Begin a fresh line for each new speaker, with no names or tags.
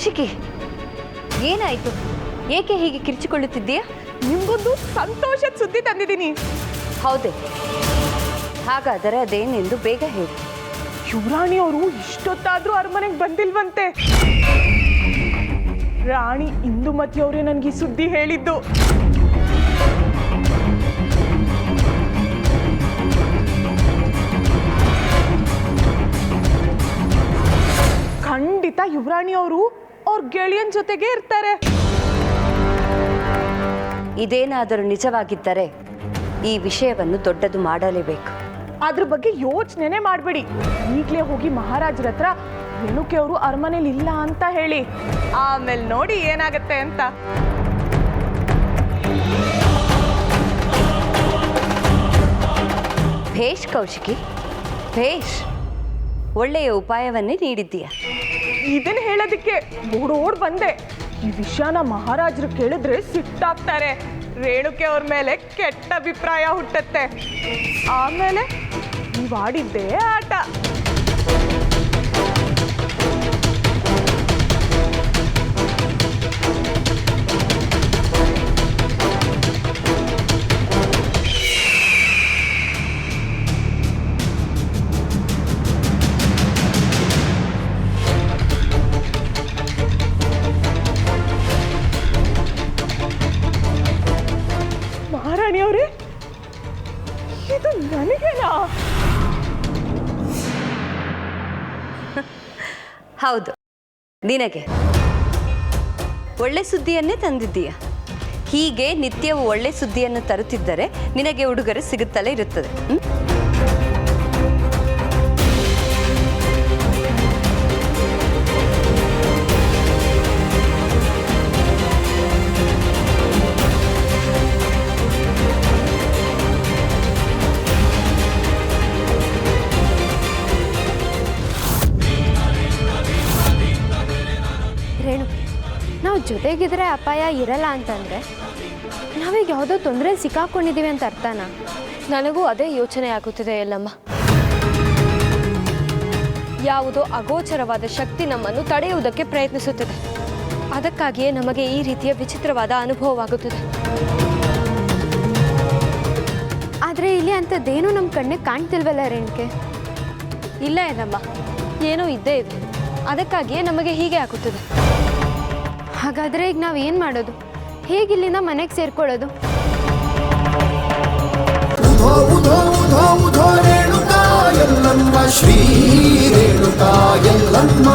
ಕೌಶಿಕಿ, ಏನಾಯ್ತು? ಏಕೆ ಹೀಗೆ ಕಿರ್ಚಿಕೊಳ್ಳುತ್ತಿದ್ದೀಯಾ?
ನಿಮ್ಗೊಂದು ಸಂತೋಷದ ಸುದ್ದಿ ತಂದಿದ್ದೀನಿ.
ಹೌದೇ? ಹಾಗಾದರೆ ಅದೇನೆಂದು ಬೇಗ ಹೇಳಿ.
ಯುವರಾಣಿ ಅವರು ಇಷ್ಟೊತ್ತಾದ್ರೂ ಅರಮನೆಗೆ ಬಂದಿಲ್ವಂತೆ. ರಾಣಿ ಇಂದುಮತಿ ಅವರೇ ನನಗೆ ಸುದ್ದಿ ಹೇಳಿದ್ದು. ಖಂಡಿತ ಯುವರಾಣಿ ಅವರು ಅವ್ರ ಗೆಳೆಯನ್ ಜೊತೆಗೆ ಇರ್ತಾರೆ.
ಇದೇನಾದರೂ ನಿಜವಾಗಿದ್ದರೆ ಈ ವಿಷಯವನ್ನು ದೊಡ್ಡದು ಮಾಡಲೇಬೇಕು.
ಅದ್ರ ಬಗ್ಗೆ ಯೋಚನೆ ಮಾಡಬೇಡಿ. ಈಗಲೇ ಹೋಗಿ ಮಹಾರಾಜರ ಹತ್ರ ರೇಣುಕೆ ಅವರು ಅರಮನೇಲಿ ಇಲ್ಲ ಅಂತ ಹೇಳಿ. ಆಮೇಲೆ ನೋಡಿ ಏನಾಗತ್ತೆ ಅಂತ.
ಭೇಷ್ ಕೌಶಿಕಿ, ಭೇಷ್. ಒಳ್ಳೆಯ ಉಪಾಯವನ್ನೇ ನೀಡಿದ್ದೀಯ.
ಇದನ್ನ ಹೇಳೋದಕ್ಕೆ ಓಡೋಡ್ ಬಂದೆ. ಈ ವಿಷಯನ ಮಹಾರಾಜರು ಕೇಳಿದ್ರೆ ಸಿಟ್ಟಾಗ್ತಾರೆ. ರೇಣುಕೆ ಅವ್ರ ಮೇಲೆ ಕೆಟ್ಟ ಅಭಿಪ್ರಾಯ ಹುಟ್ಟತ್ತೆ. ಆಮೇಲೆ ನೀವು ಆಡಿದ್ದೇ ಆಟ. ಮಹಾರಾಣಿಯವರೇ, ಇದು ನನಗೇನಾ?
ಹೌದು, ನಿನಗೆ. ಒಳ್ಳೆ ಸುದ್ದಿಯನ್ನೇ ತಂದಿದ್ದೀಯ. ಹೀಗೆ ನಿತ್ಯವೂ ಒಳ್ಳೆ ಸುದ್ದಿಯನ್ನು ತರುತ್ತಿದ್ದರೆ ನಿನಗೆ ಉಡುಗೊರೆ ಸಿಗುತ್ತಲೇ ಇರುತ್ತದೆ.
ರೇಣು, ನಾವು ಜೊತೆಗಿದ್ರೆ ಅಪಾಯ ಇರಲ್ಲ ಅಂತಂದರೆ ನಾವೀಗ ಯಾವುದೋ ತೊಂದರೆ ಸಿಕ್ಕಾಕೊಂಡಿದ್ದೀವಿ ಅಂತ ಅರ್ಥನಾ?
ನನಗೂ ಅದೇ ಯೋಚನೆ ಆಗುತ್ತಿದೆ ಎಲ್ಲಮ್ಮ. ಯಾವುದೋ ಅಗೋಚರವಾದ ಶಕ್ತಿ ನಮ್ಮನ್ನು ತಡೆಯುವುದಕ್ಕೆ ಪ್ರಯತ್ನಿಸುತ್ತಿದೆ. ಅದಕ್ಕಾಗಿಯೇ ನಮಗೆ ಈ ರೀತಿಯ ವಿಚಿತ್ರವಾದ ಅನುಭವವಾಗುತ್ತದೆ.
ಆದರೆ ಇಲ್ಲಿ ಅಂಥದ್ದೇನೂ ನಮ್ಮ ಕಣ್ಣಿಗೆ ಕಾಣ್ತಿಲ್ವಲ್ಲ ರೇಣುಕೆ?
ಇಲ್ಲ ಎಲ್ಲಮ್ಮ, ಏನೋ ಇದ್ದೇ ಇದೆ. ಅದಕ್ಕಾಗಿಯೇ ನಮಗೆ ಹೀಗೆ ಆಗುತ್ತದೆ.
ಹಾಗಾದರೆ ಈಗ ನಾವು ಏನು ಮಾಡೋದು? ಹೇಗಿಲ್ಲಿಂದ ಮನೆಗೆ ಸೇರ್ಕೊಳ್ಳೋದು?
ರೇಣುಕಾ ಎಲ್ಲಮ್ಮ ಶ್ರೀ ರೇಣುಕಾ ಎಲ್ಲಮ್ಮ